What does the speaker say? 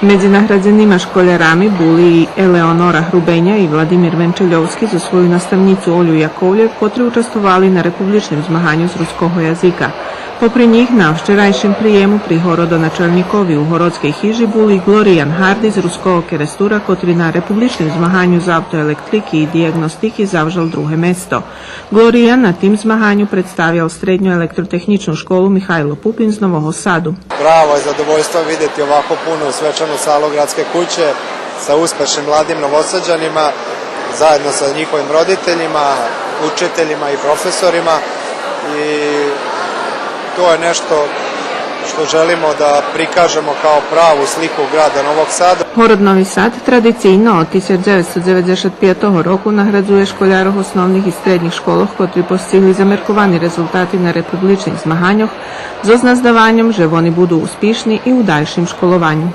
Među nagrađenima školjarami bili i Eleonora Hrubenja i Vladimir Venčeljovski za svoju nastavnicu Olju Jakovljev, kotri učestvovali na republičnem zmahanju z ruskого jazika. Popri njih na včerajšem prijemu pri horodonačelnikovi u Horodskej hiži bili Glorijan Hardy z ruskого Kerestura, kotri na republičnem zmahanju z autoelektriki i diagnostiki zavžal druge mesto. Glorijan na tim zmahanju predstavljal srednju elektrotehničnu školu Mihajlo Pupin z Novog Sadu. Pravo je zadovoljstvo vidjeti ovako puno svečanu salu gradske kuće sa uspešnim mladim Novosađanima, zajedno sa njihovim roditeljima, učiteljima i profesorima, i to je nešto što želimo da prikažemo kao pravu sliku grada Novog Sada. Город Нови Сад традиційно od 1995 року наградзує школярів основних і середніх школах, котрі постигли замірковані результати на республічних змаганнях, з озназдаванням, що вони будуть успішні і у дальшім школуванні.